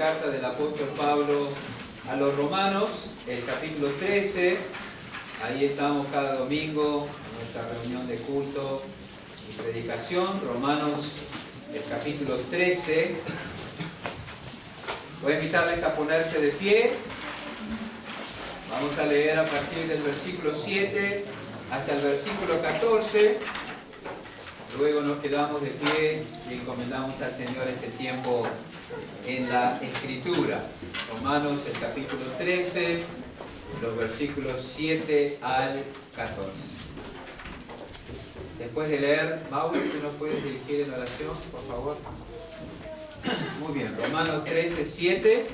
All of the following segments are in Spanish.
carta del apóstol Pablo a los Romanos, el capítulo 13. Ahí estamos cada domingo en nuestra reunión de culto y predicación. Romanos, el capítulo 13. Voy a invitarles a ponerse de pie. Vamos a leer a partir del versículo 7 hasta el versículo 14. Luego nos quedamos de pie y encomendamos al Señor este tiempo en la Escritura. Romanos, el capítulo 13, los versículos 7 al 14. Después de leer, Mauro, ¿tú nos puedes dirigir en oración, por favor? Muy bien, Romanos 13, 7.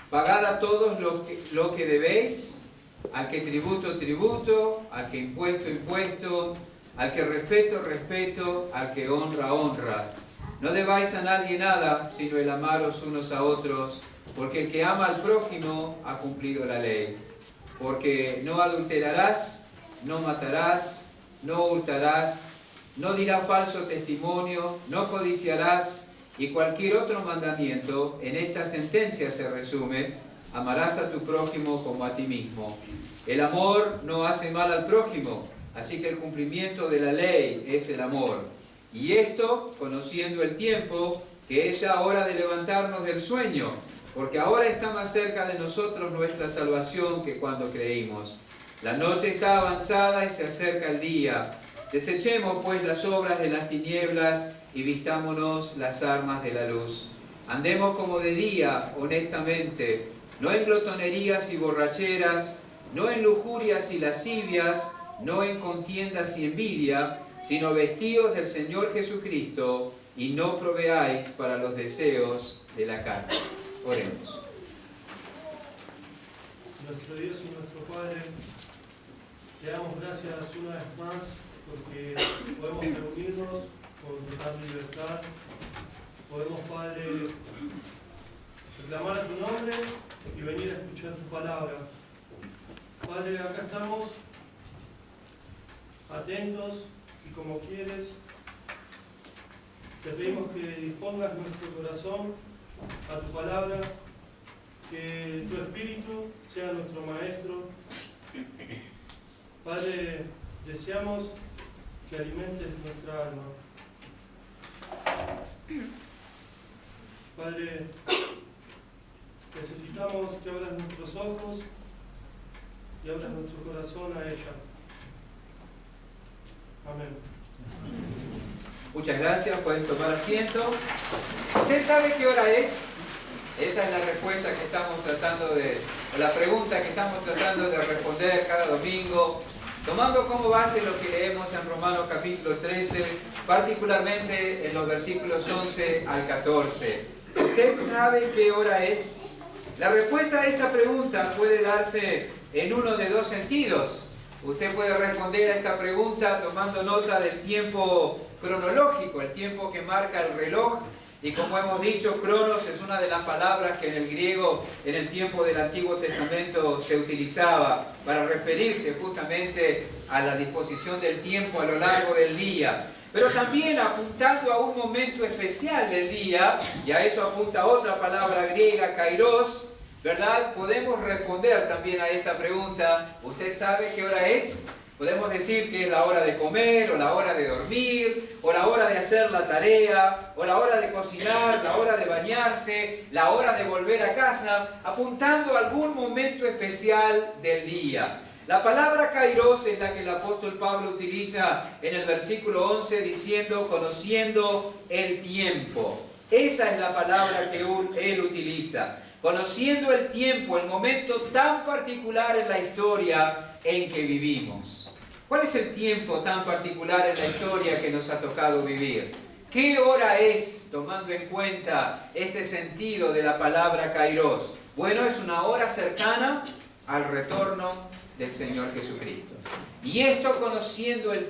Pagad a todos lo que debéis, al que tributo, tributo, al que impuesto, impuesto, al que respeto, respeto, al que honra, honra. No debáis a nadie nada, sino el amaros unos a otros, porque el que ama al prójimo ha cumplido la ley. Porque no adulterarás, no matarás, no hurtarás, no dirás falso testimonio, no codiciarás, y cualquier otro mandamiento en esta sentencia se resume: amarás a tu prójimo como a ti mismo. El amor no hace mal al prójimo, así que el cumplimiento de la ley es el amor. Y esto, conociendo el tiempo, que es ya hora de levantarnos del sueño, porque ahora está más cerca de nosotros nuestra salvación que cuando creímos. La noche está avanzada y se acerca el día. Desechemos pues las obras de las tinieblas y vistámonos las armas de la luz. Andemos como de día, honestamente, no en glotonerías y borracheras, no en lujurias y lascivias, no en contiendas y envidia, sino vestidos del Señor Jesucristo, y no proveáis para los deseos de la carne. Oremos. Nuestro Dios y nuestro Padre, te damos gracias una vez más porque podemos reunirnos con total libertad. Podemos, Padre, reclamar tu nombre y venir a escuchar tu palabra. Padre, acá estamos atentos y como quieres, te pedimos que dispongas nuestro corazón a tu palabra, que tu Espíritu sea nuestro Maestro. Padre, deseamos que alimentes nuestra alma. Padre, necesitamos que abras nuestros ojos y abras nuestro corazón a ella. Amén. Muchas gracias, pueden tomar asiento. ¿Usted sabe qué hora es? Esa es la respuesta que estamos tratando de, o la pregunta que estamos tratando de responder cada domingo, tomando como base lo que leemos en Romanos capítulo 13, particularmente en los versículos 11 al 14. ¿Usted sabe qué hora es? La respuesta a esta pregunta puede darse en uno de dos sentidos. Usted puede responder a esta pregunta tomando nota del tiempo cronológico, el tiempo que marca el reloj. Y como hemos dicho, cronos es una de las palabras que en el griego, en el tiempo del Antiguo Testamento, se utilizaba para referirse justamente a la disposición del tiempo a lo largo del día. Pero también apuntando a un momento especial del día, y a eso apunta otra palabra griega, kairos, ¿verdad? Podemos responder también a esta pregunta. ¿Usted sabe qué hora es? Podemos decir que es la hora de comer, o la hora de dormir, o la hora de hacer la tarea, o la hora de cocinar, la hora de bañarse, la hora de volver a casa, apuntando a algún momento especial del día. La palabra kairos es la que el apóstol Pablo utiliza en el versículo 11 diciendo, conociendo el tiempo. Esa es la palabra que él utiliza. Conociendo el tiempo, el momento tan particular en la historia en que vivimos. ¿Cuál es el tiempo tan particular en la historia que nos ha tocado vivir? ¿Qué hora es, tomando en cuenta este sentido de la palabra kairos? Bueno, es una hora cercana al retorno del Señor Jesucristo. Y esto conociendo el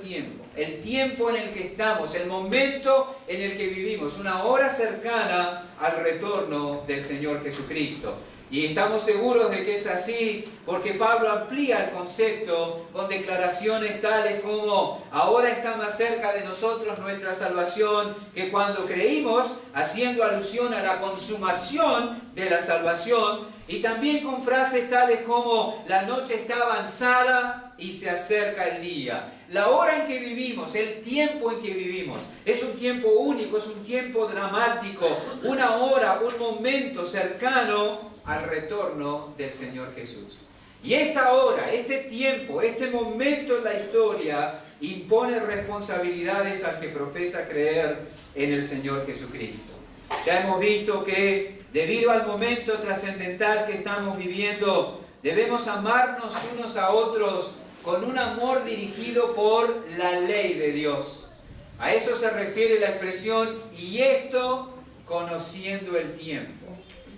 tiempo en el que estamos, el momento en el que vivimos, una hora cercana al retorno del Señor Jesucristo. Y estamos seguros de que es así porque Pablo amplía el concepto con declaraciones tales como ahora está más cerca de nosotros nuestra salvación que cuando creímos, haciendo alusión a la consumación de la salvación, y también con frases tales como la noche está avanzada y se acerca el día. La hora en que vivimos, el tiempo en que vivimos, es un tiempo único, es un tiempo dramático, una hora, un momento cercano al retorno del Señor Jesús. Y esta hora, este tiempo, este momento en la historia impone responsabilidades al que profesa creer en el Señor Jesucristo. Ya hemos visto que debido al momento trascendental que estamos viviendo, debemos amarnos unos a otros con un amor dirigido por la ley de Dios. A eso se refiere la expresión, y esto conociendo el tiempo.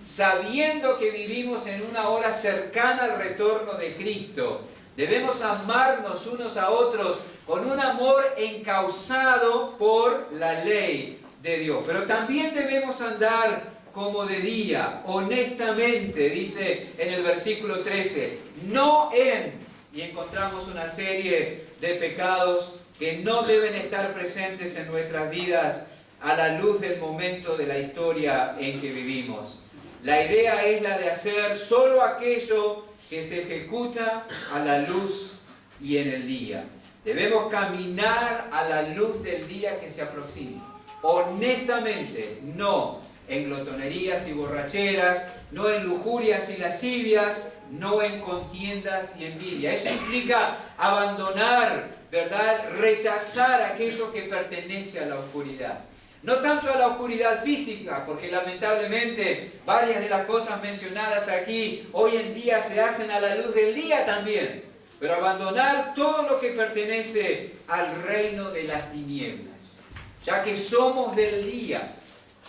Sabiendo que vivimos en una hora cercana al retorno de Cristo, debemos amarnos unos a otros con un amor encauzado por la ley de Dios. Pero también debemos andar como de día, honestamente, dice en el versículo 13, no en... Y encontramos una serie de pecados que no deben estar presentes en nuestras vidas a la luz del momento de la historia en que vivimos. La idea es la de hacer solo aquello que se ejecuta a la luz y en el día. Debemos caminar a la luz del día que se aproxima. Honestamente, no en glotonerías y borracheras, no en lujurias y lascivias, no en contiendas y envidia. Eso implica abandonar, ¿verdad? Rechazar aquello que pertenece a la oscuridad. No tanto a la oscuridad física, porque lamentablemente varias de las cosas mencionadas aquí hoy en día se hacen a la luz del día también. Pero abandonar todo lo que pertenece al reino de las tinieblas. Ya que somos del día,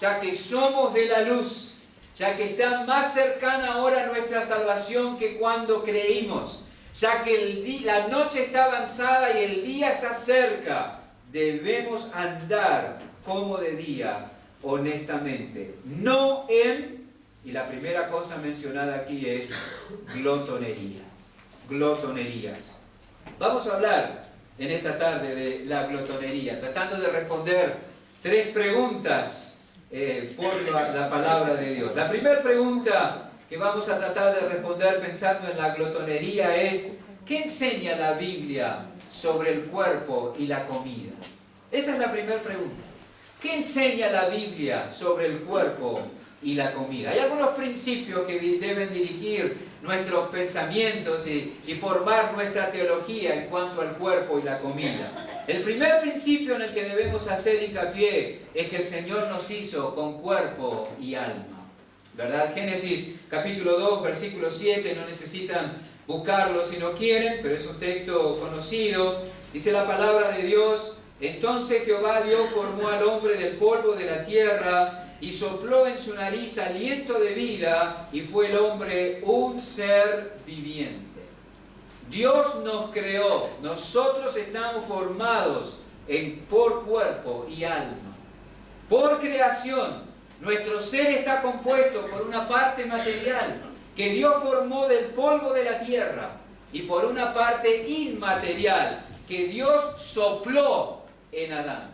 ya que somos de la luz, ya que está más cercana ahora nuestra salvación que cuando creímos, ya que la noche está avanzada y el día está cerca, debemos andar como de día, honestamente, no en, y la primera cosa mencionada aquí es glotonería, glotonerías. Vamos a hablar en esta tarde de la glotonería, tratando de responder 3 preguntas por la palabra de Dios. La primera pregunta que vamos a tratar de responder pensando en la glotonería es, ¿qué enseña la Biblia sobre el cuerpo y la comida? Esa es la primera pregunta. ¿Qué enseña la Biblia sobre el cuerpo y la comida? Hay algunos principios que deben dirigir nuestros pensamientos y formar nuestra teología en cuanto al cuerpo y la comida. El primer principio en el que debemos hacer hincapié es que el Señor nos hizo con cuerpo y alma, ¿verdad? Génesis capítulo 2, versículo 7, no necesitan buscarlo si no quieren, pero es un texto conocido. Dice la palabra de Dios, entonces Jehová Dios formó al hombre del polvo de la tierra y sopló en su nariz aliento de vida, y fue el hombre un ser viviente. Dios nos creó, nosotros estamos formados por cuerpo y alma. Por creación, nuestro ser está compuesto por una parte material que Dios formó del polvo de la tierra y por una parte inmaterial que Dios sopló en Adán.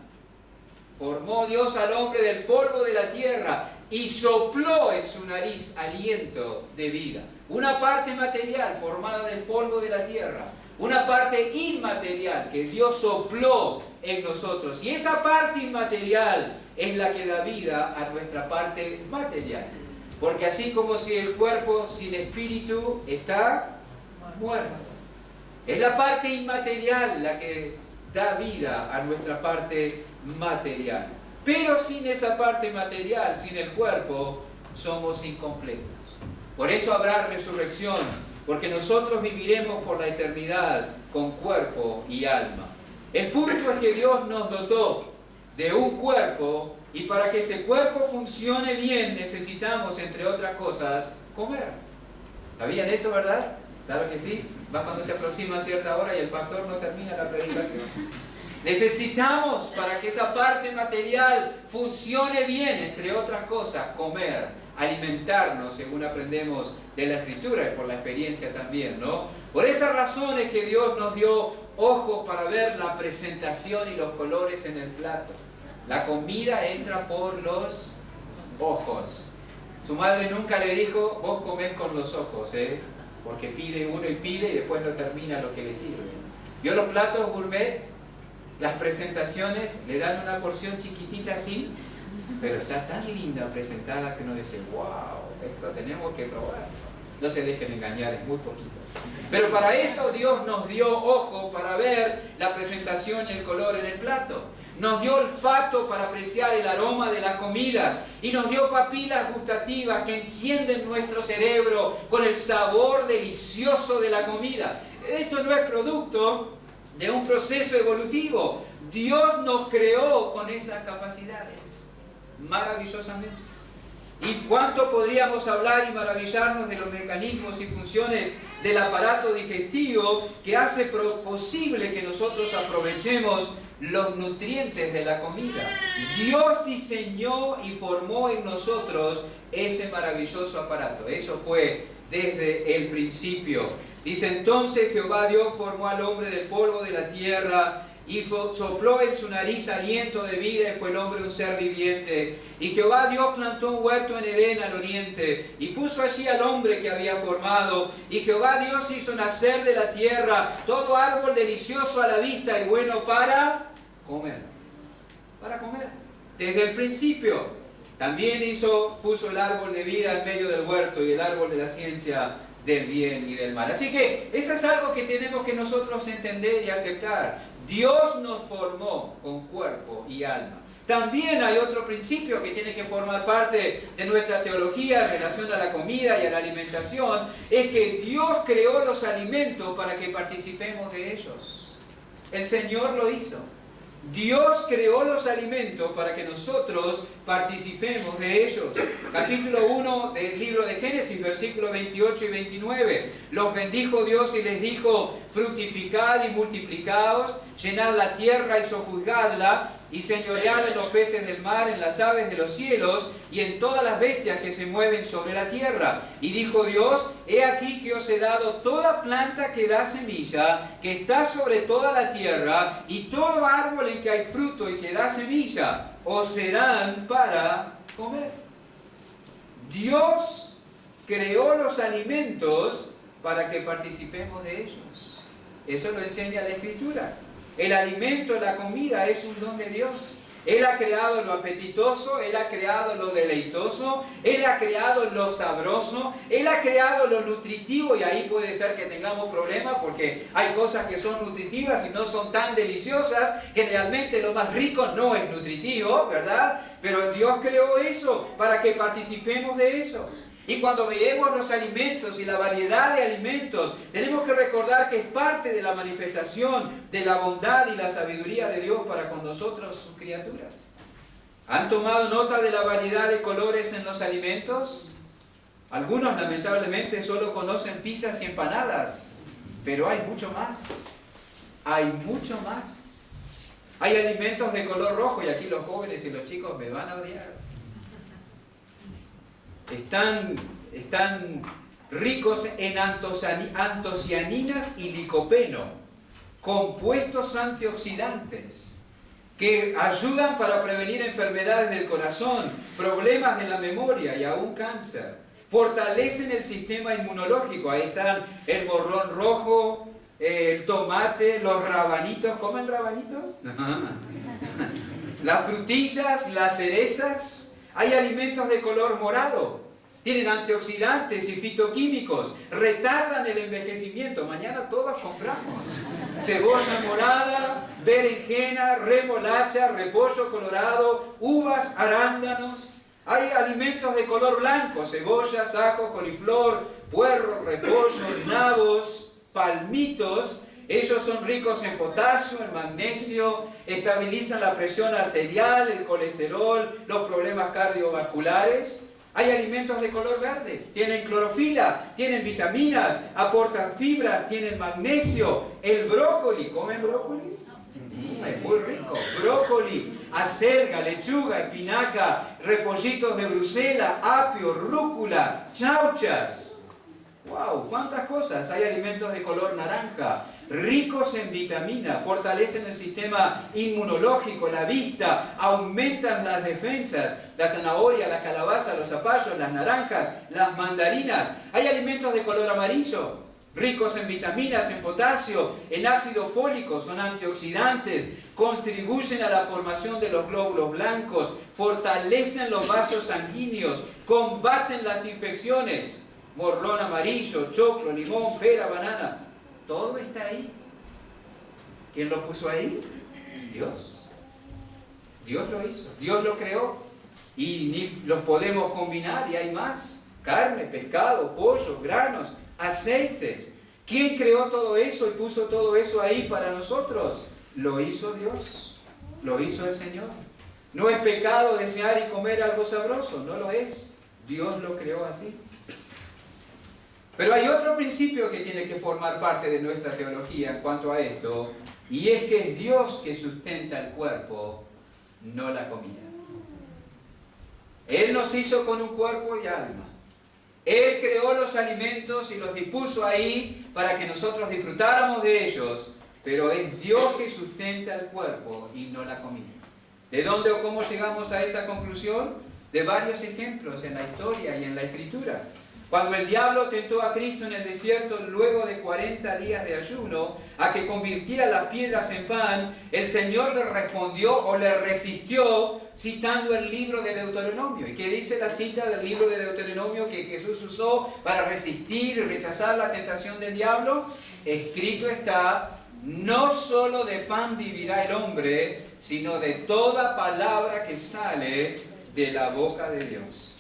Formó Dios al hombre del polvo de la tierra y sopló en su nariz aliento de vida. Una parte material formada del polvo de la tierra, una parte inmaterial que Dios sopló en nosotros. Y esa parte inmaterial es la que da vida a nuestra parte material. Porque así como si el cuerpo sin espíritu está muerto. Es la parte inmaterial la que da vida a nuestra parte material. Pero sin esa parte material, sin el cuerpo, somos incompletos. Por eso habrá resurrección, porque nosotros viviremos por la eternidad con cuerpo y alma. El punto es que Dios nos dotó de un cuerpo, y para que ese cuerpo funcione bien necesitamos, entre otras cosas, comer. ¿Sabían eso, verdad? Claro que sí. Va cuando se aproxima a cierta hora y el pastor no termina la predicación. Necesitamos, para que esa parte material funcione bien, entre otras cosas, comer. alimentarnos, según aprendemos de la Escritura y por la experiencia también, ¿no? Por esas razones que Dios nos dio ojos para ver la presentación y los colores en el plato. La comida entra por los ojos. Su madre nunca le dijo, vos comés con los ojos, porque pide uno y pide y después no termina lo que le sirve. ¿Vio los platos gourmet? Las presentaciones le dan una porción chiquitita así, pero está tan linda presentada que uno dice, wow, esto tenemos que probar. No se dejen engañar, es muy poquito. Pero para eso Dios nos dio ojo para ver la presentación y el color en el plato. Nos dio olfato para apreciar el aroma de las comidas y nos dio papilas gustativas que encienden nuestro cerebro con el sabor delicioso de la comida. Esto no es producto de un proceso evolutivo. Dios nos creó con esas capacidades, maravillosamente. ¿Y cuánto podríamos hablar y maravillarnos de los mecanismos y funciones del aparato digestivo que hace posible que nosotros aprovechemos los nutrientes de la comida? Dios diseñó y formó en nosotros ese maravilloso aparato. Eso fue desde el principio. Dice, entonces Jehová Dios formó al hombre del polvo de la tierra y sopló en su nariz aliento de vida y fue el hombre un ser viviente. Y Jehová Dios plantó un huerto en Edén al oriente y puso allí al hombre que había formado. Y Jehová Dios hizo nacer de la tierra todo árbol delicioso a la vista y bueno para comer. Para comer. Desde el principio. También puso el árbol de vida en medio del huerto y el árbol de la ciencia del bien y del mal. Así que eso es algo que tenemos que nosotros entender y aceptar. Dios nos formó con cuerpo y alma. También hay otro principio que tiene que formar parte de nuestra teología en relación a la comida y a la alimentación, es que Dios creó los alimentos para que participemos de ellos. El Señor lo hizo. Dios creó los alimentos para que nosotros participemos de ellos. Capítulo 1 del libro de Génesis, versículos 28 y 29. Los bendijo Dios y les dijo, fructificad y multiplicaos, llenad la tierra y sojuzgadla, y señoread en los peces del mar, en las aves de los cielos, y en todas las bestias que se mueven sobre la tierra. Y dijo Dios, he aquí que os he dado toda planta que da semilla, que está sobre toda la tierra, y todo árbol en que hay fruto y que da semilla, os serán para comer. Dios creó los alimentos para que participemos de ellos. Eso lo enseña la Escritura. El alimento, la comida es un don de Dios. Él ha creado lo apetitoso, Él ha creado lo deleitoso, Él ha creado lo sabroso, Él ha creado lo nutritivo, y ahí puede ser que tengamos problemas porque hay cosas que son nutritivas y no son tan deliciosas. Generalmente lo más rico no es nutritivo, ¿verdad? Pero Dios creó eso para que participemos de eso. Y cuando veamos los alimentos y la variedad de alimentos, tenemos que recordar que es parte de la manifestación de la bondad y la sabiduría de Dios para con nosotros, sus criaturas. ¿Han tomado nota de la variedad de colores en los alimentos? Algunos, lamentablemente, solo conocen pizzas y empanadas, pero hay mucho más. Hay mucho más. Hay alimentos de color rojo, y aquí los jóvenes y los chicos me van a odiar. Están ricos en antocianinas y licopeno, compuestos antioxidantes que ayudan para prevenir enfermedades del corazón, problemas de la memoria y aún cáncer. Fortalecen el sistema inmunológico. Ahí están el morrón rojo, el tomate, los rabanitos. ¿Comen rabanitos? Las frutillas, las cerezas. Hay alimentos de color morado, tienen antioxidantes y fitoquímicos, retardan el envejecimiento. Mañana todos compramos cebolla morada, berenjena, remolacha, repollo colorado, uvas, arándanos. Hay alimentos de color blanco, cebollas, ajo, coliflor, puerro, repollo, nabos, palmitos. Ellos son ricos en potasio, en magnesio, estabilizan la presión arterial, el colesterol, los problemas cardiovasculares. Hay alimentos de color verde, tienen clorofila, tienen vitaminas, aportan fibras, tienen magnesio. El brócoli, ¿comen brócoli? Es muy rico. Brócoli, acelga, lechuga, espinaca, repollitos de Bruselas, apio, rúcula, chauchas. ¡Wow! ¿Cuántas cosas? Hay alimentos de color naranja, ricos en vitamina, fortalecen el sistema inmunológico, la vista, aumentan las defensas, la zanahoria, la calabaza, los zapallos, las naranjas, las mandarinas. Hay alimentos de color amarillo, ricos en vitaminas, en potasio, en ácido fólico, son antioxidantes, contribuyen a la formación de los glóbulos blancos, fortalecen los vasos sanguíneos, combaten las infecciones. Morrón amarillo, choclo, limón, pera, banana. Todo está ahí. ¿Quién lo puso ahí? Dios. Dios lo hizo. Dios lo creó. Y ni los podemos combinar y hay más. Carne, pescado, pollo, granos, aceites. ¿Quién creó todo eso y puso todo eso ahí para nosotros? Lo hizo Dios. Lo hizo el Señor. No es pecado desear y comer algo sabroso. No lo es. Dios lo creó así. Pero hay otro principio que tiene que formar parte de nuestra teología en cuanto a esto, y es que es Dios que sustenta el cuerpo, no la comida. Él nos hizo con un cuerpo y alma. Él creó los alimentos y los dispuso ahí para que nosotros disfrutáramos de ellos, pero es Dios que sustenta el cuerpo y no la comida. ¿De dónde o cómo llegamos a esa conclusión? De varios ejemplos en la historia y en la Escritura. Cuando el diablo tentó a Cristo en el desierto luego de 40 días de ayuno a que convirtiera las piedras en pan, el Señor le respondió o le resistió citando el libro de Deuteronomio. ¿Y qué dice la cita del libro de Deuteronomio que Jesús usó para resistir y rechazar la tentación del diablo? Escrito está: no solo de pan vivirá el hombre, sino de toda palabra que sale de la boca de Dios.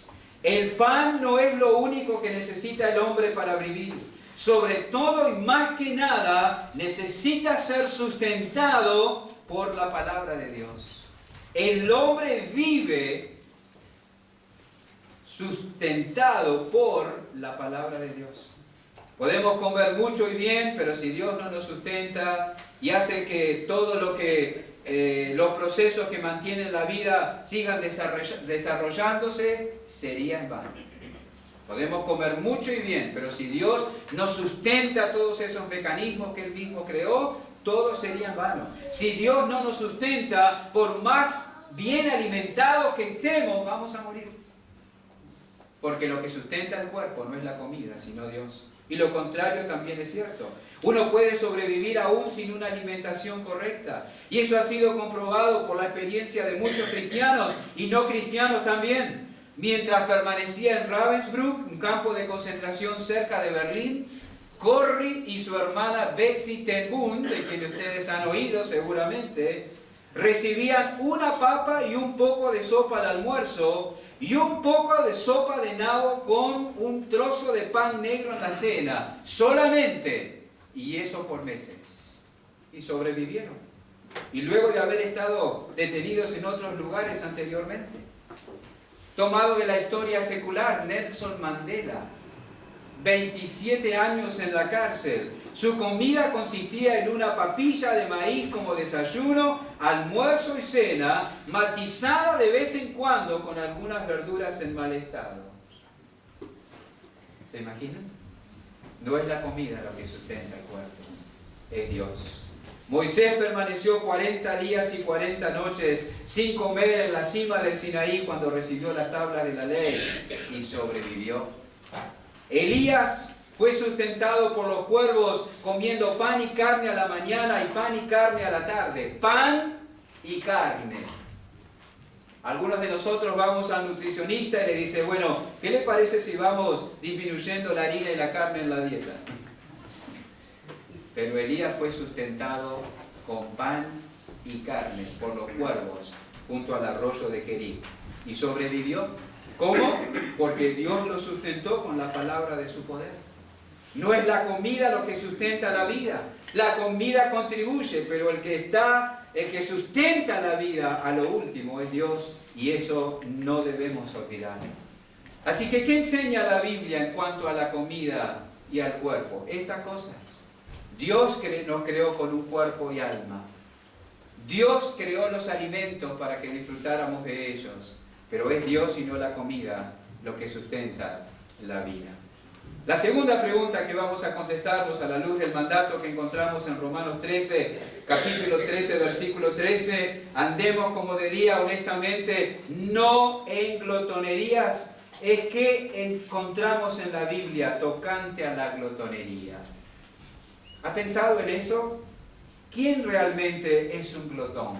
El pan no es lo único que necesita el hombre para vivir. Sobre todo y más que nada, necesita ser sustentado por la palabra de Dios. El hombre vive sustentado por la palabra de Dios. Podemos comer mucho y bien, pero si Dios no nos sustenta y hace que todo lo que los procesos que mantienen la vida sigan desarrollándose, sería en vano. Podemos comer mucho y bien, pero si Dios no sustenta todos esos mecanismos que Él mismo creó, todo sería en vano. Si Dios no nos sustenta, por más bien alimentados que estemos, vamos a morir. Porque lo que sustenta el cuerpo no es la comida, sino Dios. Y lo contrario también es cierto. Uno puede sobrevivir aún sin una alimentación correcta. Y eso ha sido comprobado por la experiencia de muchos cristianos y no cristianos también. Mientras permanecía en Ravensbrück, un campo de concentración cerca de Berlín, Corrie y su hermana Betsy ten Bund, de quien ustedes han oído seguramente, recibían una papa y un poco de sopa al almuerzo y un poco de sopa de nabo con un trozo de pan negro en la cena, solamente, y eso por meses. Y sobrevivieron. Y luego de haber estado detenidos en otros lugares anteriormente. Tomado de la historia secular, Nelson Mandela, 27 años en la cárcel. Su comida consistía en una papilla de maíz como desayuno, almuerzo y cena, matizada de vez en cuando con algunas verduras en mal estado. ¿Se imaginan? No es la comida lo que sustenta el cuerpo, es Dios. Moisés permaneció 40 días y 40 noches sin comer en la cima del Sinaí cuando recibió la tabla de la ley y sobrevivió. Elías fue sustentado por los cuervos comiendo pan y carne a la mañana y pan y carne a la tarde. Pan y carne. Algunos de nosotros vamos al nutricionista y le dice, bueno, ¿qué le parece si vamos disminuyendo la harina y la carne en la dieta? Pero Elías fue sustentado con pan y carne por los cuervos junto al arroyo de Querí y sobrevivió. ¿Cómo? Porque Dios lo sustentó con la palabra de su poder. No es la comida lo que sustenta la vida. La comida contribuye, pero el que sustenta la vida a lo último es Dios, y eso no debemos olvidar. Así que, ¿qué enseña la Biblia en cuanto a la comida y al cuerpo? Estas cosas. Dios nos creó con un cuerpo y alma. Dios creó los alimentos para que disfrutáramos de ellos, pero es Dios y no la comida lo que sustenta la vida. La segunda pregunta que vamos a contestarnos a la luz del mandato que encontramos en Romanos 13, capítulo 13, versículo 13, andemos como de día honestamente, no en glotonerías, es que encontramos en la Biblia tocante a la glotonería. ¿Ha pensado en eso? ¿Quién realmente es un glotón?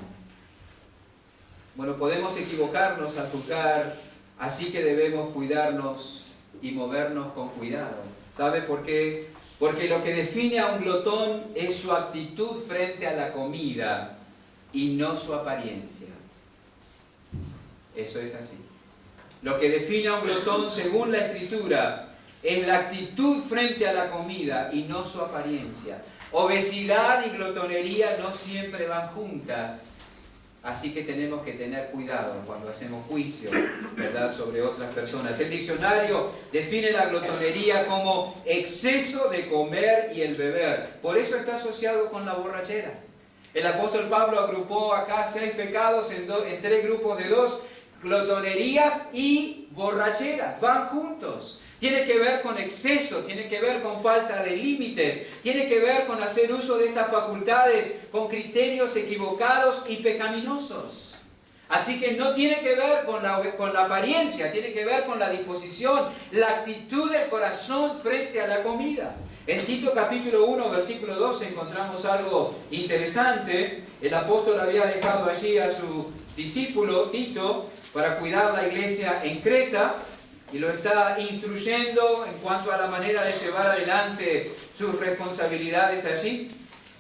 Bueno, podemos equivocarnos al juzgar, así que debemos cuidarnos y movernos con cuidado. ¿Sabe por qué? Porque lo que define a un glotón es su actitud frente a la comida y no su apariencia. Eso es así. Lo que define a un glotón, según la Escritura, es la actitud frente a la comida y no su apariencia. Obesidad y glotonería no siempre van juntas. Así que tenemos que tener cuidado cuando hacemos juicio, ¿verdad?, sobre otras personas. El diccionario define la glotonería como exceso de comer y el beber. Por eso está asociado con la borrachera. El apóstol Pablo agrupó acá 6 pecados en 3 grupos de 2. Glotonerías y borrachera van juntos. Tiene que ver con exceso, tiene que ver con falta de límites, tiene que ver con hacer uso de estas facultades con criterios equivocados y pecaminosos. Así que no tiene que ver con la apariencia, tiene que ver con la disposición, la actitud del corazón frente a la comida. En Tito capítulo 1, versículo 12 encontramos algo interesante. El apóstol había dejado allí a su discípulo Tito para cuidar la iglesia en Creta, y lo está instruyendo en cuanto a la manera de llevar adelante sus responsabilidades allí,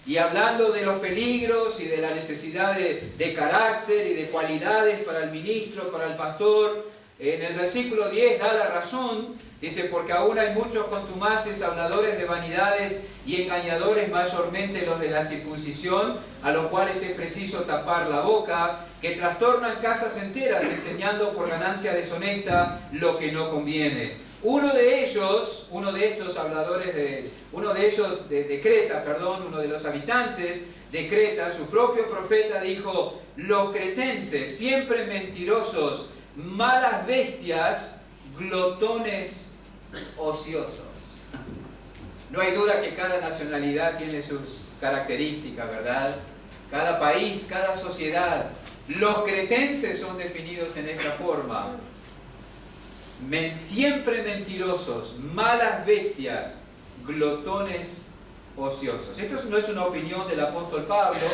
y hablando de los peligros y de la necesidad de carácter y de cualidades para el ministro, para el pastor. En el versículo 10 da la razón, dice: porque aún hay muchos contumaces, habladores de vanidades y engañadores, mayormente los de la circuncisión, a los cuales es preciso tapar la boca, que trastornan casas enteras, enseñando por ganancia deshonesta lo que no conviene. Uno de ellos de Creta, uno de los habitantes de Creta, su propio profeta dijo: los cretenses, siempre mentirosos, malas bestias, glotones ociosos. No hay duda que cada nacionalidad tiene sus características, ¿verdad? Cada país, cada sociedad. Los cretenses son definidos en esta forma: siempre mentirosos, malas bestias, glotones ociosos. Esto no es una opinión del apóstol Pablo.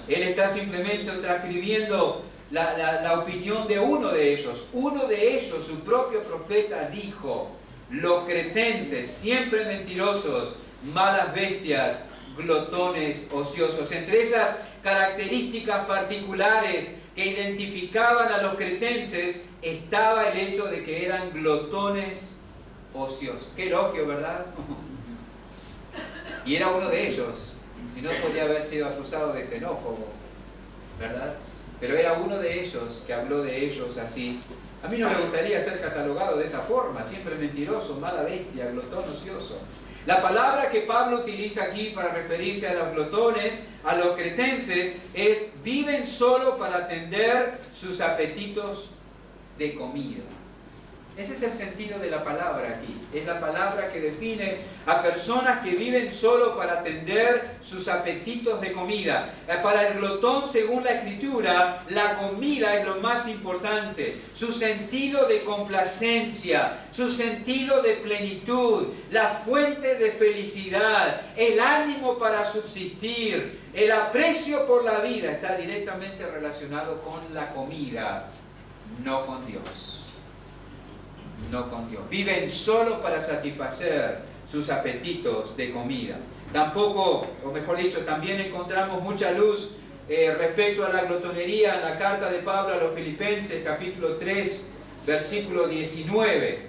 Él está simplemente transcribiendo la opinión de uno de ellos. Uno de ellos, su propio profeta, dijo: los cretenses, siempre mentirosos, malas bestias, glotones ociosos. Entre esas características particulares que identificaban a los cretenses estaba el hecho de que eran glotones ociosos. Qué elogio, ¿verdad? Y era uno de ellos. Si no, podría haber sido acusado de xenófobo, ¿verdad? Pero era uno de ellos que habló de ellos así. A mí no me gustaría ser catalogado de esa forma: siempre mentiroso, mala bestia, glotón ocioso. La palabra que Pablo utiliza aquí para referirse a los glotones, a los cretenses, es: viven solo para atender sus apetitos de comida. Ese es el sentido de la palabra aquí. Es la palabra que define a personas que viven solo para atender sus apetitos de comida. Para el glotón, según la Escritura, la comida es lo más importante. Su sentido de complacencia, su sentido de plenitud, la fuente de felicidad, el ánimo para subsistir, el aprecio por la vida está directamente relacionado con la comida, no con Dios. No con Dios. Viven solo para satisfacer sus apetitos de comida. Tampoco, o mejor dicho, también encontramos mucha luz respecto a la glotonería en la carta de Pablo a los Filipenses, capítulo 3, versículo 19.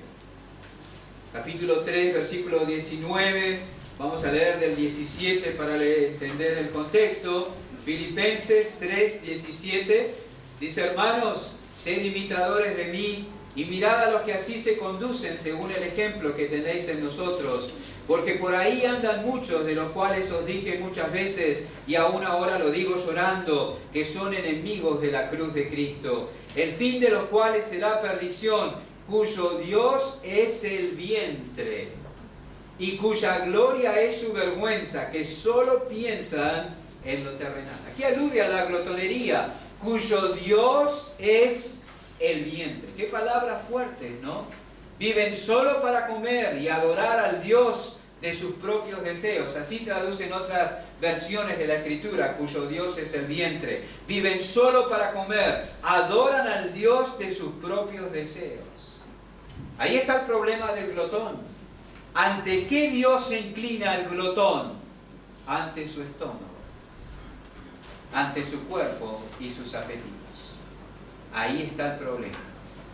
Capítulo 3, versículo 19. Vamos a leer del 17 para entender el contexto. Filipenses 3, 17. Dice: hermanos, sed imitadores de mí, y mirad a los que así se conducen según el ejemplo que tenéis en nosotros, porque por ahí andan muchos, de los cuales os dije muchas veces, y aún ahora lo digo llorando, que son enemigos de la cruz de Cristo, el fin de los cuales será perdición, cuyo Dios es el vientre, y cuya gloria es su vergüenza, que solo piensan en lo terrenal. Aquí alude a la glotonería, cuyo Dios es el vientre. Qué palabras fuertes, ¿no? Viven solo para comer y adorar al Dios de sus propios deseos. Así traducen otras versiones de la Escritura, cuyo Dios es el vientre. Viven solo para comer, adoran al Dios de sus propios deseos. Ahí está el problema del glotón. ¿Ante qué Dios se inclina el glotón? Ante su estómago, ante su cuerpo y sus apetitos. Ahí está el problema.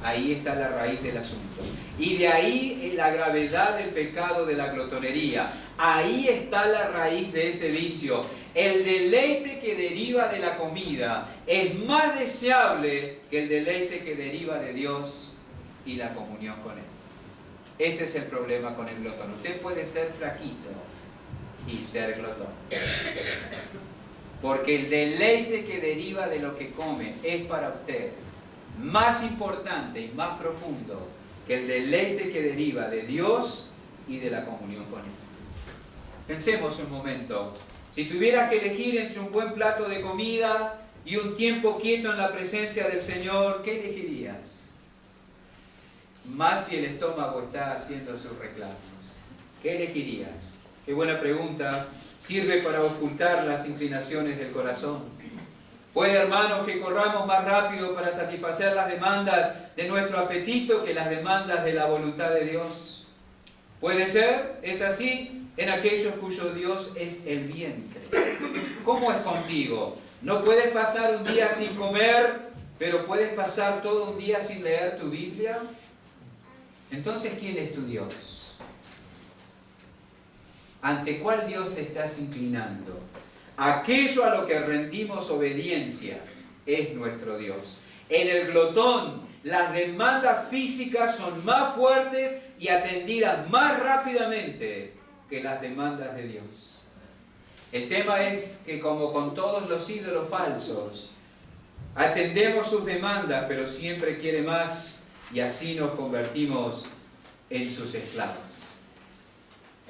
Ahí está la raíz del asunto. Y de ahí la gravedad del pecado de la glotonería. Ahí está la raíz de ese vicio. El deleite que deriva de la comida es más deseable que el deleite que deriva de Dios y la comunión con Él. Ese es el problema con el glotón. Usted puede ser flaquito y ser glotón. Porque el deleite que deriva de lo que come es para usted más importante y más profundo que el deleite que deriva de Dios y de la comunión con Él. Pensemos un momento. Si tuvieras que elegir entre un buen plato de comida y un tiempo quieto en la presencia del Señor, ¿qué elegirías? Más si el estómago está haciendo sus reclamos. ¿Qué elegirías? Qué buena pregunta. Sirve para ocultar las inclinaciones del corazón. Puede, hermanos, que corramos más rápido para satisfacer las demandas de nuestro apetito que las demandas de la voluntad de Dios. Puede ser, es así, en aquellos cuyo Dios es el vientre. ¿Cómo es contigo? No puedes pasar un día sin comer, pero puedes pasar todo un día sin leer tu Biblia. Entonces, ¿quién es tu Dios? ¿Ante cuál Dios te estás inclinando? Aquello a lo que rendimos obediencia es nuestro Dios. En el glotón, las demandas físicas son más fuertes y atendidas más rápidamente que las demandas de Dios. El tema es que, como con todos los ídolos falsos, atendemos sus demandas, pero siempre quiere más, y así nos convertimos en sus esclavos.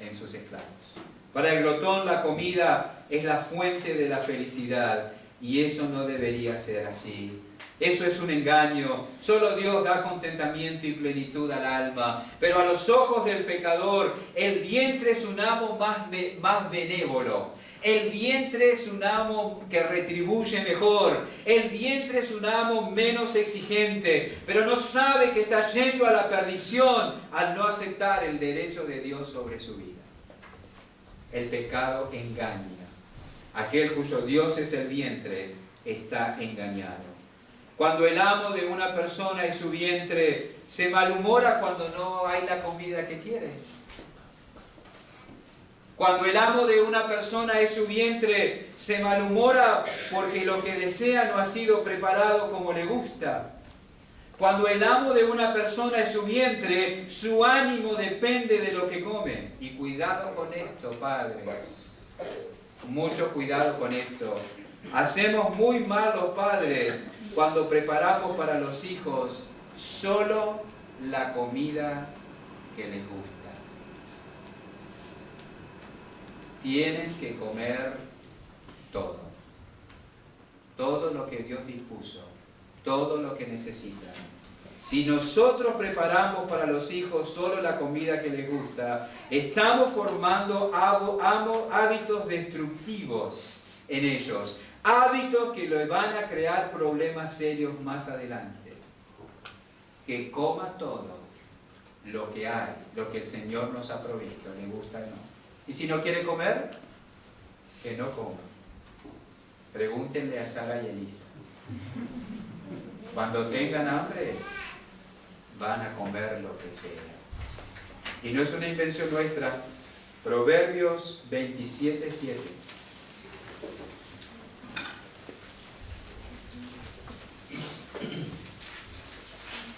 En sus esclavos. Para el glotón, la comida es la fuente de la felicidad, y eso no debería ser así. Eso es un engaño. Solo Dios da contentamiento y plenitud al alma. Pero a los ojos del pecador, el vientre es un amo más benévolo. El vientre es un amo que retribuye mejor. El vientre es un amo menos exigente. Pero no sabe que está yendo a la perdición al no aceptar el derecho de Dios sobre su vida. El pecado engaña. Aquel cuyo Dios es el vientre está engañado. Cuando el amo de una persona es su vientre, se malhumora cuando no hay la comida que quiere. Cuando el amo de una persona es su vientre, se malhumora porque lo que desea no ha sido preparado como le gusta. Cuando el amo de una persona es su vientre, su ánimo depende de lo que come. Y cuidado con esto, padres. Mucho cuidado con esto. Hacemos muy mal los padres cuando preparamos para los hijos solo la comida que les gusta. Tienen que comer todo. Todo lo que Dios dispuso. Todo lo que necesitan. Si nosotros preparamos para los hijos solo la comida que les gusta, estamos formando hábitos destructivos en ellos. Hábitos que les van a crear problemas serios más adelante. Que coma todo lo que hay, lo que el Señor nos ha provisto, le gusta o no. Y si no quiere comer, que no coma. Pregúntenle a Sara y Elisa. Cuando tengan hambre, van a comer lo que sea. Y no es una invención nuestra. Proverbios 27:7.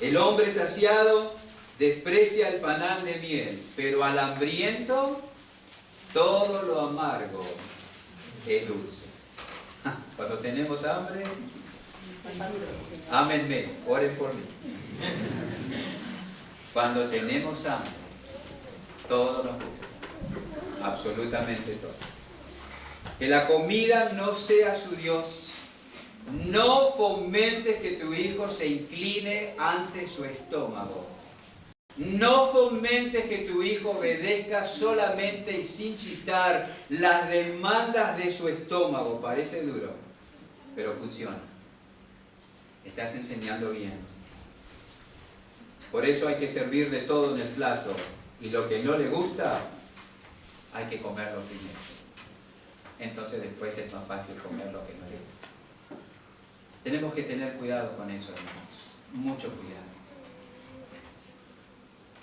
El hombre saciado desprecia el panal de miel, pero al hambriento todo lo amargo es dulce. Cuando tenemos hambre, ámenme, oren por mí. Cuando tenemos hambre, todo nos gusta, absolutamente todo. Que la comida no sea su Dios. No fomentes que tu hijo se incline ante su estómago. No fomentes que tu hijo obedezca solamente y sin chistar las demandas de su estómago. Parece duro, pero funciona. Estás enseñando bien. Por eso hay que servir de todo en el plato. Y lo que no le gusta, hay que comerlo primero. Entonces después es más fácil comer lo que no le gusta. Tenemos que tener cuidado con eso, hermanos. Mucho cuidado.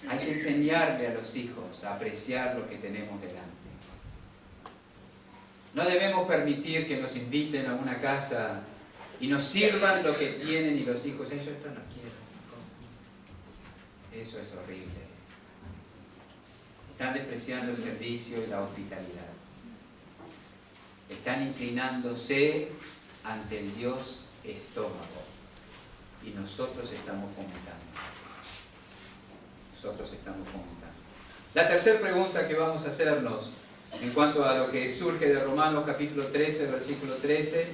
Hay que enseñarle a los hijos a apreciar lo que tenemos delante. No debemos permitir que nos inviten a una casa y nos sirvan lo que tienen y los hijos, yo esto no quiero. Eso es horrible. Están despreciando el servicio y la hospitalidad. Están inclinándose ante el Dios estómago. Y nosotros estamos fomentando. La tercera pregunta que vamos a hacernos en cuanto a lo que surge de Romanos capítulo 13, versículo 13.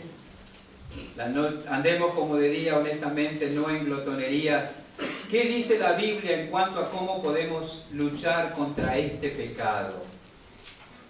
Andemos como de día honestamente, no en glotonerías. ¿Qué dice la Biblia en cuanto a cómo podemos luchar contra este pecado?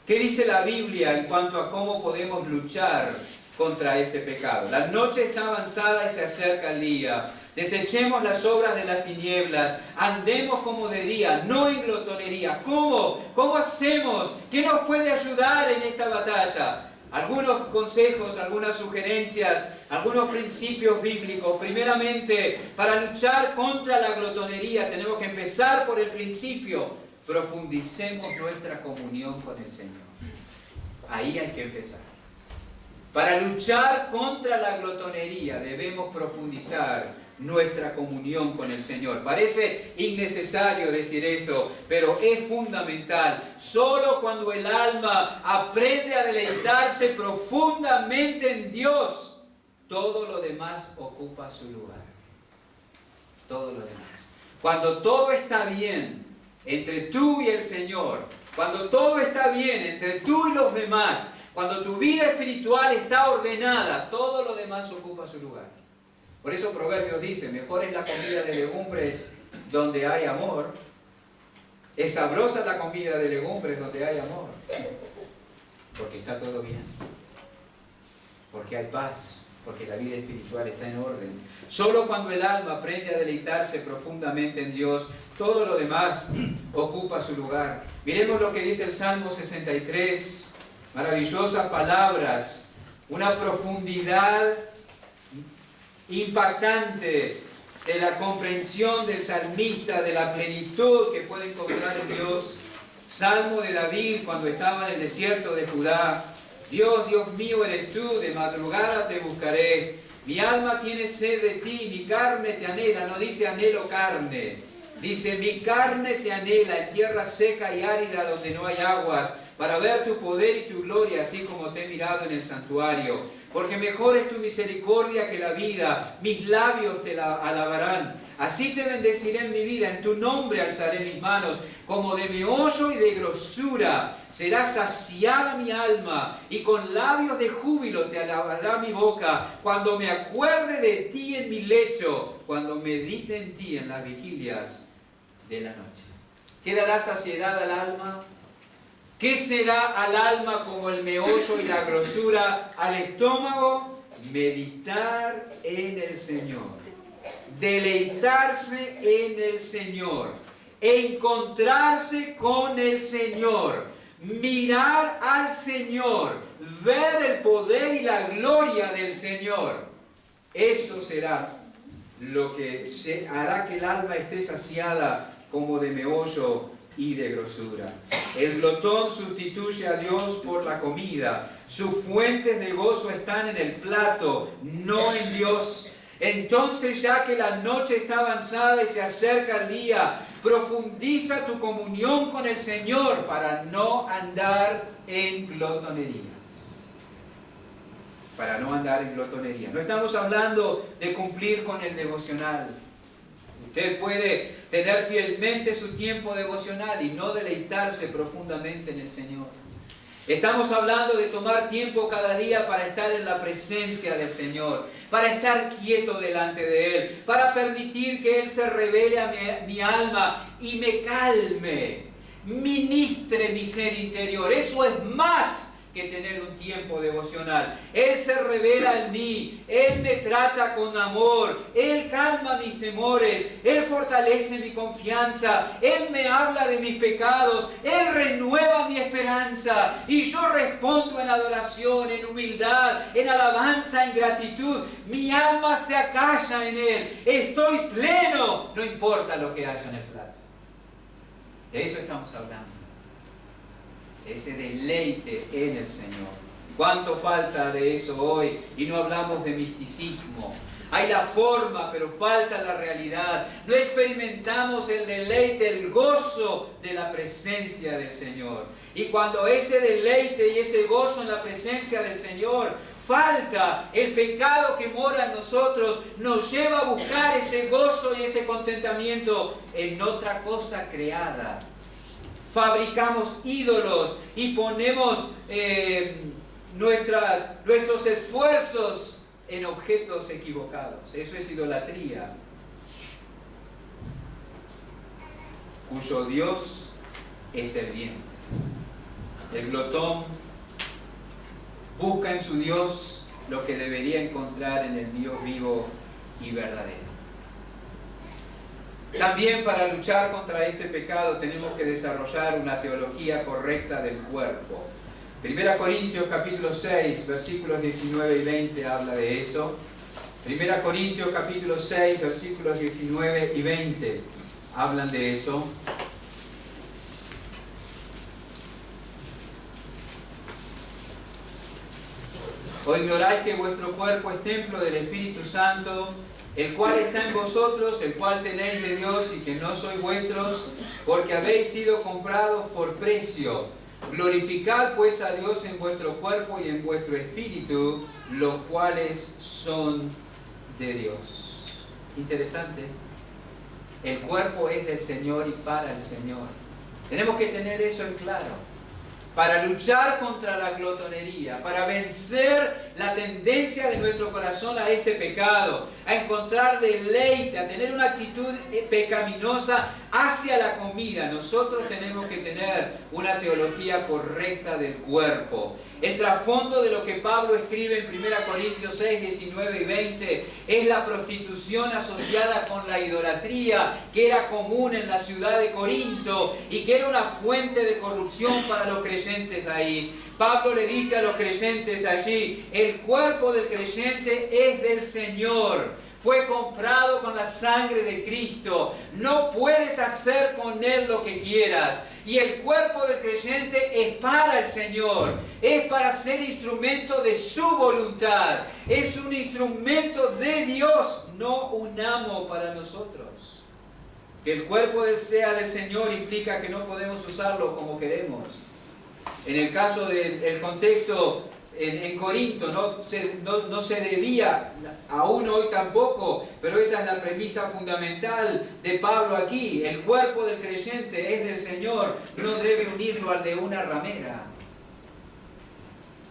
¿Qué dice la Biblia en cuanto a cómo podemos luchar contra este pecado? La noche está avanzada y se acerca el día. Desechemos las obras de las tinieblas. Andemos como de día, no en glotonería. ¿Cómo? ¿Cómo hacemos? ¿Qué nos puede ayudar en esta batalla? Algunos consejos, algunas sugerencias, algunos principios bíblicos. Primeramente, para luchar contra la glotonería tenemos que empezar por el principio. Profundicemos nuestra comunión con el Señor. Ahí hay que empezar. Para luchar contra la glotonería debemos profundizar nuestra comunión con el Señor. Parece innecesario decir eso, pero es fundamental. Solo cuando el alma aprende a deleitarse profundamente en Dios, todo lo demás ocupa su lugar. Todo lo demás. Cuando todo está bien entre tú y el Señor, cuando todo está bien entre tú y los demás, cuando tu vida espiritual está ordenada, todo lo demás ocupa su lugar. Por eso Proverbios dice, mejor es la comida de legumbres donde hay amor. Es sabrosa la comida de legumbres donde hay amor. Porque está todo bien. Porque hay paz. Porque la vida espiritual está en orden. Solo cuando el alma aprende a deleitarse profundamente en Dios, todo lo demás ocupa su lugar. Miremos lo que dice el Salmo 63. Maravillosas palabras. Una profundidad impactante de la comprensión del salmista, de la plenitud que puede encontrar en Dios. Salmo de David cuando estaba en el desierto de Judá. Dios, Dios mío eres tú, de madrugada te buscaré. Mi alma tiene sed de ti, mi carne te anhela. No dice anhelo carne, dice mi carne te anhela en tierra seca y árida donde no hay aguas, para ver tu poder y tu gloria, así como te he mirado en el santuario. Porque mejor es tu misericordia que la vida, mis labios te la alabarán. Así te bendeciré en mi vida, en tu nombre alzaré mis manos, como de meollo y de grosura será saciada mi alma, y con labios de júbilo te alabará mi boca, cuando me acuerde de ti en mi lecho, cuando medite en ti en las vigilias de la noche. ¿Qué dará saciedad al alma? ¿Qué será al alma como el meollo y la grosura al estómago? Meditar en el Señor, deleitarse en el Señor, encontrarse con el Señor, mirar al Señor, ver el poder y la gloria del Señor. Eso será lo que hará que el alma esté saciada como de meollo y de grosura. El glotón sustituye a Dios por la comida. Sus fuentes de gozo están en el plato, no en Dios. Entonces, ya que la noche está avanzada y se acerca el día, profundiza tu comunión con el Señor para no andar en glotonerías. Para no andar en glotonerías. No estamos hablando de cumplir con el devocional. Usted puede tener fielmente su tiempo devocional y no deleitarse profundamente en el Señor. Estamos hablando de tomar tiempo cada día para estar en la presencia del Señor, para estar quieto delante de Él, para permitir que Él se revele a mi alma y me calme, ministre mi ser interior. Eso es más que tener un tiempo devocional. Él se revela en mí, Él me trata con amor, Él calma mis temores, Él fortalece mi confianza, Él me habla de mis pecados, Él renueva mi esperanza y yo respondo en adoración, en humildad, en alabanza, en gratitud. Mi alma se acalla en Él, estoy pleno, no importa lo que haya en el plato. De eso estamos hablando. Ese deleite en el Señor. ¿Cuánto falta de eso hoy? Y no hablamos de misticismo. Hay la forma, pero falta la realidad. No experimentamos el deleite, el gozo de la presencia del Señor. Y cuando ese deleite y ese gozo en la presencia del Señor falta, el pecado que mora en nosotros nos lleva a buscar ese gozo y ese contentamiento en otra cosa creada. Fabricamos ídolos y ponemos nuestros esfuerzos en objetos equivocados. Eso es idolatría, cuyo Dios es el vientre. El glotón busca en su Dios lo que debería encontrar en el Dios vivo y verdadero. También para luchar contra este pecado tenemos que desarrollar una teología correcta del cuerpo. 1 Corintios capítulo 6, versículos 19 y 20 habla de eso. 1 Corintios capítulo 6, versículos 19 y 20 hablan de eso. ¿O ignoráis que vuestro cuerpo es templo del Espíritu Santo, el cual está en vosotros, el cual tenéis de Dios y que no sois vuestros, porque habéis sido comprados por precio? Glorificad pues a Dios en vuestro cuerpo y en vuestro espíritu, los cuales son de Dios. Interesante. El cuerpo es del Señor y para el Señor. Tenemos que tener eso en claro. Para luchar contra la glotonería, para vencer la tendencia de nuestro corazón a este pecado, a encontrar deleite, a tener una actitud pecaminosa hacia la comida, nosotros tenemos que tener una teología correcta del cuerpo. El trasfondo de lo que Pablo escribe en 1 Corintios 6, 19 y 20 es la prostitución asociada con la idolatría que era común en la ciudad de Corinto y que era una fuente de corrupción para los creyentes ahí. Pablo le dice a los creyentes allí: el cuerpo del creyente es del Señor. Fue comprado con la sangre de Cristo. No puedes hacer con él lo que quieras. Y el cuerpo del creyente es para el Señor. Es para ser instrumento de su voluntad. Es un instrumento de Dios, no un amo para nosotros. Que el cuerpo sea del Señor implica que no podemos usarlo como queremos. En el caso del contexto en Corinto no se debía, aún hoy tampoco, pero esa es la premisa fundamental de Pablo aquí. El cuerpo del creyente es del Señor, no debe unirlo al de una ramera.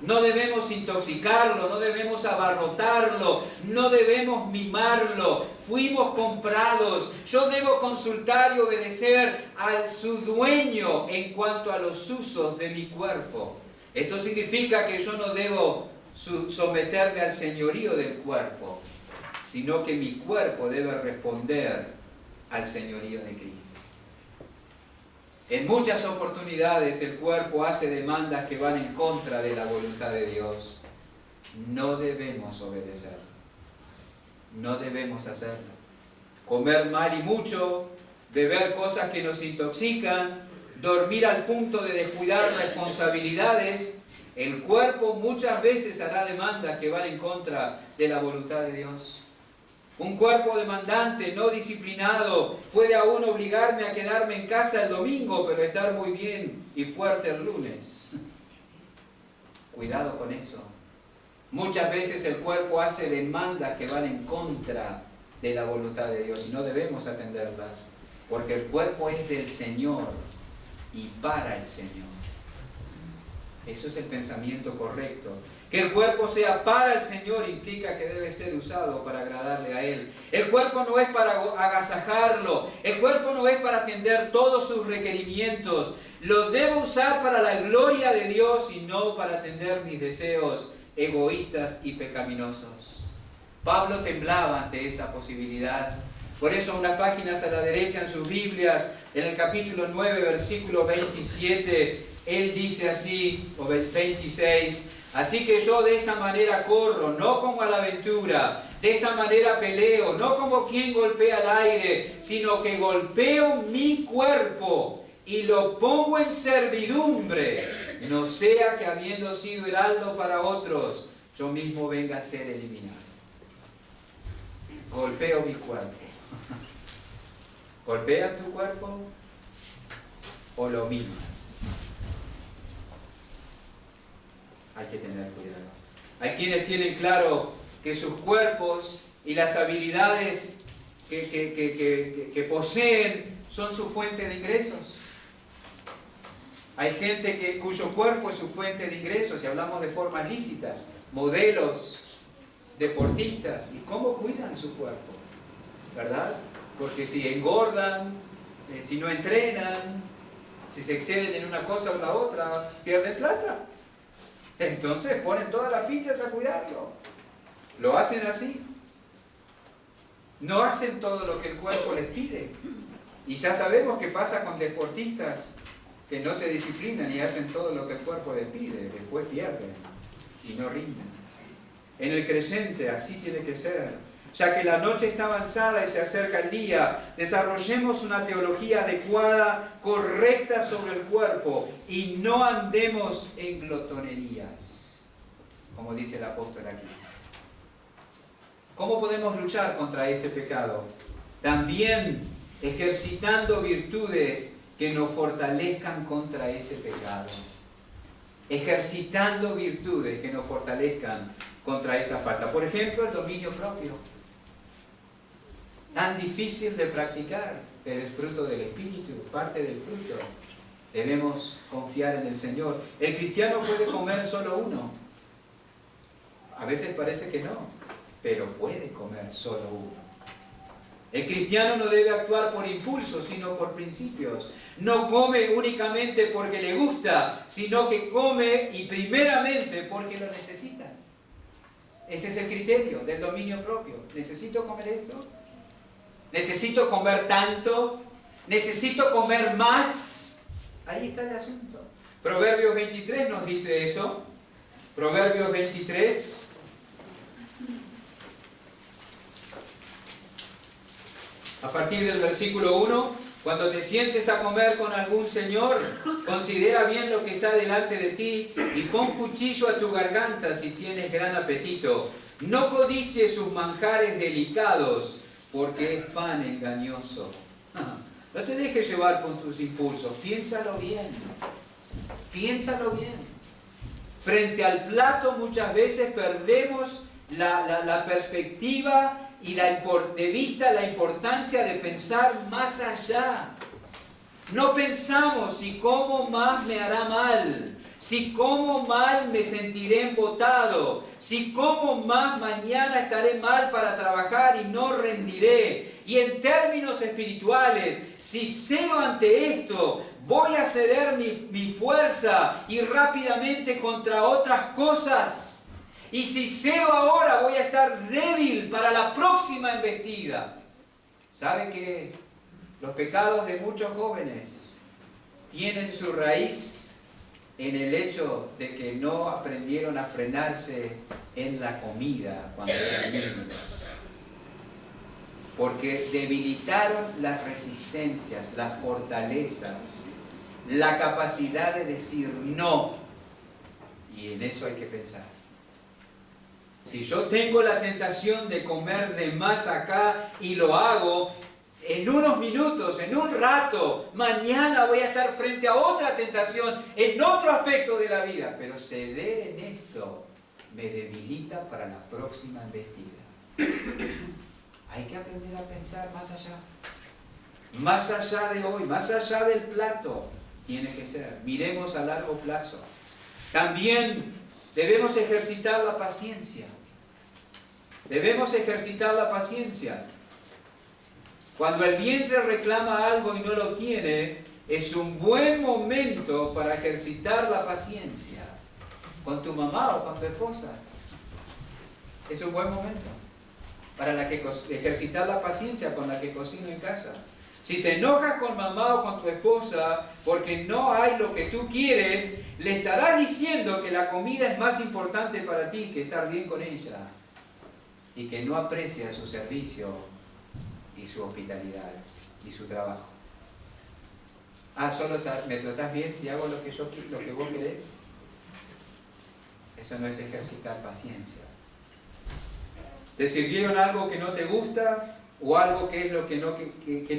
No debemos intoxicarlo, no debemos abarrotarlo, no debemos mimarlo. Fuimos comprados. Yo debo consultar y obedecer a su dueño en cuanto a los usos de mi cuerpo. Esto significa que yo no debo someterme al señorío del cuerpo, sino que mi cuerpo debe responder al señorío de Cristo. En muchas oportunidades el cuerpo hace demandas que van en contra de la voluntad de Dios. No debemos obedecer. No debemos hacerlo. Comer mal y mucho, beber cosas que nos intoxican, dormir al punto de descuidar responsabilidades. El cuerpo muchas veces hará demandas que van en contra de la voluntad de Dios. Un cuerpo demandante, no disciplinado, puede aún obligarme a quedarme en casa el domingo, pero estar muy bien y fuerte el lunes. Cuidado con eso. Muchas veces el cuerpo hace demandas que van en contra de la voluntad de Dios y no debemos atenderlas, porque el cuerpo es del Señor y para el Señor. Eso es el pensamiento correcto. Que el cuerpo sea para el Señor implica que debe ser usado para agradarle a Él. El cuerpo no es para agasajarlo. El cuerpo no es para atender todos sus requerimientos. Lo debo usar para la gloria de Dios y no para atender mis deseos egoístas y pecaminosos. Pablo temblaba ante esa posibilidad. Por eso unas páginas a la derecha en sus Biblias, en el capítulo 9, versículo 27, él dice así, o 26, así que yo de esta manera corro, no como a la aventura, de esta manera peleo, no como quien golpea al aire, sino que golpeo mi cuerpo y lo pongo en servidumbre, no sea que habiendo sido heraldo para otros, yo mismo venga a ser eliminado. Golpeo mi cuerpo. ¿Golpeas tu cuerpo o lo mimas? Hay que tener cuidado. Hay quienes tienen claro que sus cuerpos y las habilidades que poseen son su fuente de ingresos. Hay gente cuyo cuerpo es su fuente de ingresos, y hablamos de formas lícitas, modelos, deportistas, y cómo cuidan su cuerpo, ¿verdad? Porque si engordan, si no entrenan, si se exceden en una cosa o la otra, pierden plata. Entonces ponen todas las fichas a cuidarlo. Lo hacen así. No hacen todo lo que el cuerpo les pide. Y ya sabemos qué pasa con deportistas que no se disciplinan y hacen todo lo que el cuerpo les pide. Después pierden y no rinden. En el creyente así tiene que ser. Ya que la noche está avanzada y se acerca el día, desarrollemos una teología adecuada, correcta sobre el cuerpo y no andemos en glotonerías, como dice el apóstol aquí. ¿Cómo podemos luchar contra este pecado? También ejercitando virtudes que nos fortalezcan contra ese pecado. Ejercitando virtudes que nos fortalezcan contra esa falta. Por ejemplo, el dominio propio. Tan difícil de practicar, pero es fruto del Espíritu, parte del fruto. Debemos confiar en el Señor. El cristiano puede comer solo uno. A veces parece que no, pero puede comer solo uno. El cristiano no debe actuar por impulso, sino por principios. No come únicamente porque le gusta, sino que come y primeramente porque lo necesita. Ese es el criterio del dominio propio. ¿Necesito comer esto? ¿Necesito comer tanto? ¿Necesito comer más? Ahí está el asunto. Proverbios 23 nos dice eso. Proverbios 23. A partir del versículo 1, cuando te sientes a comer con algún señor, considera bien lo que está delante de ti y pon cuchillo a tu garganta si tienes gran apetito. No codicies sus manjares delicados, porque es pan engañoso. No te dejes llevar con tus impulsos, piénsalo bien. Piénsalo bien. Frente al plato muchas veces perdemos la perspectiva y de vista la importancia de pensar más allá. No pensamos si como más me hará mal, si como mal me sentiré embotado, si como más mañana estaré mal para trabajar y no rendiré. Y en términos espirituales, si cedo ante esto, voy a ceder mi fuerza y rápidamente contra otras cosas. Y si cedo ahora, voy a estar débil para la próxima embestida. ¿Sabe que los pecados de muchos jóvenes tienen su raíz en el hecho de que no aprendieron a frenarse en la comida cuando eran niños? Porque debilitaron las resistencias, las fortalezas, la capacidad de decir no. Y en eso hay que pensar. Si yo tengo la tentación de comer de más acá y lo hago, en unos minutos, en un rato, mañana voy a estar frente a otra tentación en otro aspecto de la vida. Pero ceder en esto me debilita para la próxima embestida. Hay que aprender a pensar más allá. Más allá de hoy, más allá del plato, tiene que ser. Miremos a largo plazo. También debemos ejercitar la paciencia. Debemos ejercitar la paciencia. Cuando el vientre reclama algo y no lo tiene, es un buen momento para ejercitar la paciencia. Con tu mamá o con tu esposa. Es un buen momento para ejercitar la paciencia con la que cocino en casa. Si te enojas con mamá o con tu esposa porque no hay lo que tú quieres, le estarás diciendo que la comida es más importante para ti que estar bien con ella y que no aprecia su servicio y su hospitalidad y su trabajo. Solo me tratás bien si hago lo que vos querés. Eso no es ejercitar paciencia. ¿Te sirvieron algo que no te gusta? ¿O algo que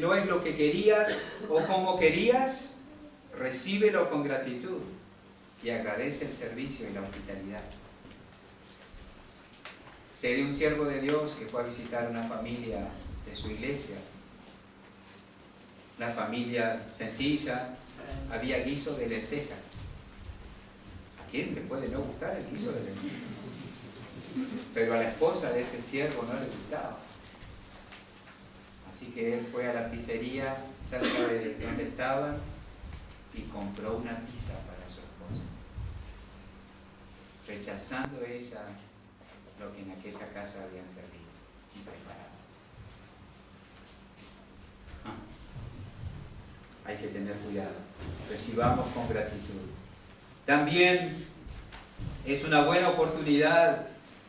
no es lo que querías o como querías? Recíbelo con gratitud y agradece el servicio y la hospitalidad. Sé de un siervo de Dios que fue a visitar una familia de su iglesia. Una familia sencilla, había guiso de lentejas. ¿A quién le puede no gustar el guiso de lentejas? Pero a la esposa de ese siervo no le gustaba. Así que él fue a la pizzería cerca de donde estaban y compró una pizza para su esposa, rechazando ella lo que en aquella casa habían servido y preparado. Hay que tener cuidado. Recibamos con gratitud. También es una buena oportunidad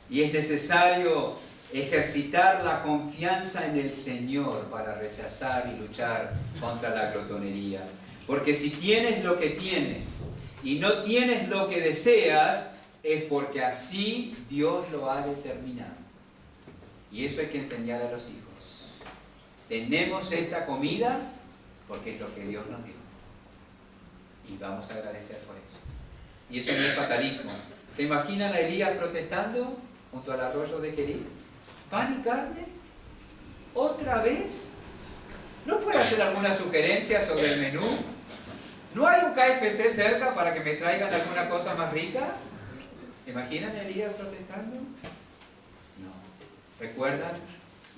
y es necesario ejercitar la confianza en el Señor para rechazar y luchar contra la glotonería. Porque si tienes lo que tienes y no tienes lo que deseas, es porque así Dios lo ha determinado. Y eso hay que enseñar a los hijos. Tenemos esta comida porque es lo que Dios nos dio. Y vamos a agradecer por eso. Y eso no es fatalismo. ¿Se imaginan a Elías protestando junto al arroyo de Querit? ¿Pan y carne? ¿Otra vez? ¿No puede hacer alguna sugerencia sobre el menú? ¿No hay un KFC cerca para que me traigan alguna cosa más rica? ¿Se imaginan a Elías protestando? No. ¿Recuerdan?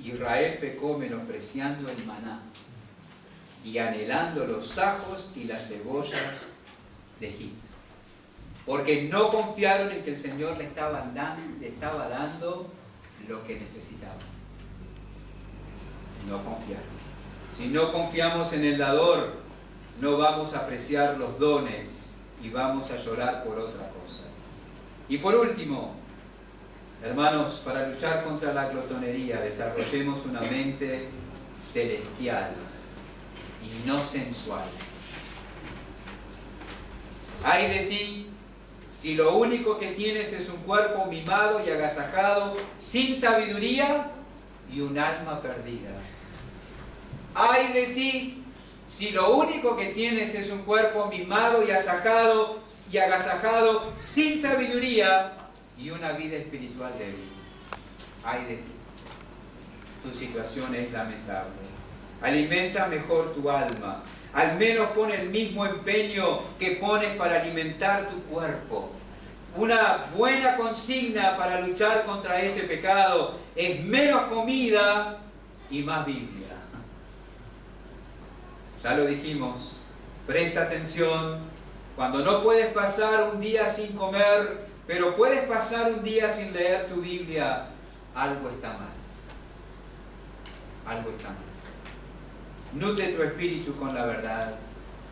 Israel pecó menospreciando el maná y anhelando los ajos y las cebollas de Egipto. Porque no confiaron en que el Señor le estaba dando lo que necesitaba. No confiaron. Si no confiamos en el dador, no vamos a apreciar los dones y vamos a llorar por otra cosa. Y por último, hermanos, para luchar contra la glotonería, desarrollemos una mente celestial y no sensual. Ay de ti si lo único que tienes es un cuerpo mimado y agasajado, sin sabiduría y un alma perdida. Ay de ti si lo único que tienes es un cuerpo mimado y agasajado, sin sabiduría y una vida espiritual débil. Ay de ti. Tu situación es lamentable. Alimenta mejor tu alma. Al menos pon el mismo empeño que pones para alimentar tu cuerpo. Una buena consigna para luchar contra ese pecado es menos comida y más Biblia. Ya lo dijimos, presta atención. Cuando no puedes pasar un día sin comer, pero puedes pasar un día sin leer tu Biblia, algo está mal. Algo está mal. Nutre tu espíritu con la verdad.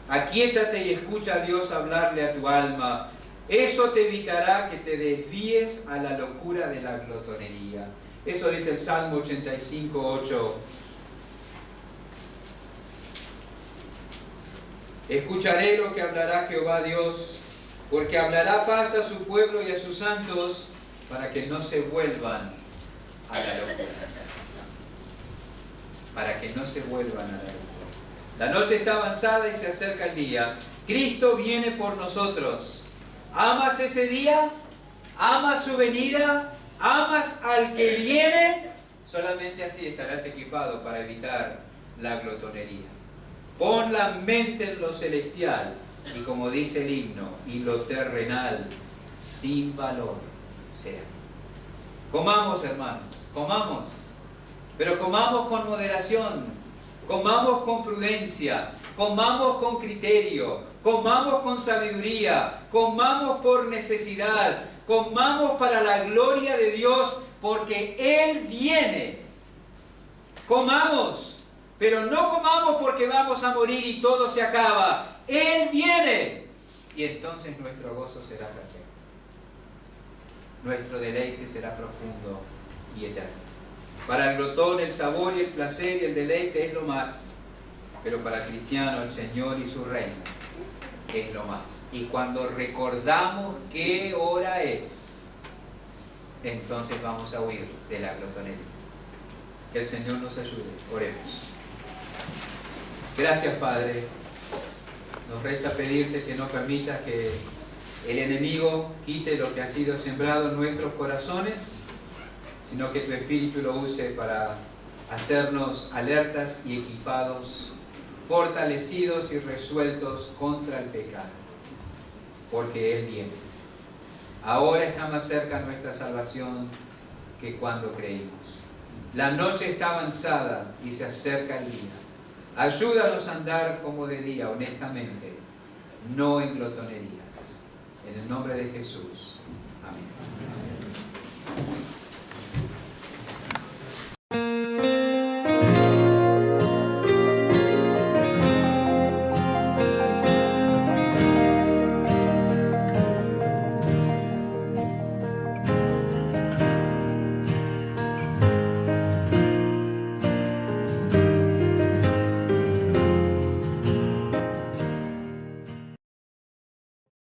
Aquíétate y escucha a Dios hablarle a tu alma. Eso te evitará que te desvíes a la locura de la glotonería. Eso dice el Salmo 85:8. Escucharé lo que hablará Jehová Dios, porque hablará paz a su pueblo y a sus santos, para que no se vuelvan a la locura. Para que no se vuelvan a la locura. La noche está avanzada y se acerca el día. Cristo viene por nosotros. ¿Amas ese día? ¿Amas su venida? ¿Amas al que viene? Solamente así estarás equipado para evitar la glotonería. Pon la mente en lo celestial y, como dice el himno, y lo terrenal sin valor sea. Comamos, hermanos, comamos, pero comamos con moderación, comamos con prudencia, comamos con criterio, comamos con sabiduría, comamos por necesidad, comamos para la gloria de Dios, porque Él viene. Comamos, pero no comamos porque vamos a morir y todo se acaba. Él viene, y entonces nuestro gozo será perfecto. Nuestro deleite será profundo y eterno. Para el glotón el sabor y el placer y el deleite es lo más, pero para el cristiano el Señor y su reino es lo más. Y cuando recordamos qué hora es, entonces vamos a huir de la glotonería. Que el Señor nos ayude. Oremos. Gracias, Padre. Nos resta pedirte que no permitas que el enemigo quite lo que ha sido sembrado en nuestros corazones, sino que tu Espíritu lo use para hacernos alertas y equipados, fortalecidos y resueltos contra el pecado, porque Él viene. Ahora está más cerca nuestra salvación que cuando creímos. La noche está avanzada y se acerca el día. Ayúdanos a andar como de día, honestamente, no en glotonerías. En el nombre de Jesús. Amén.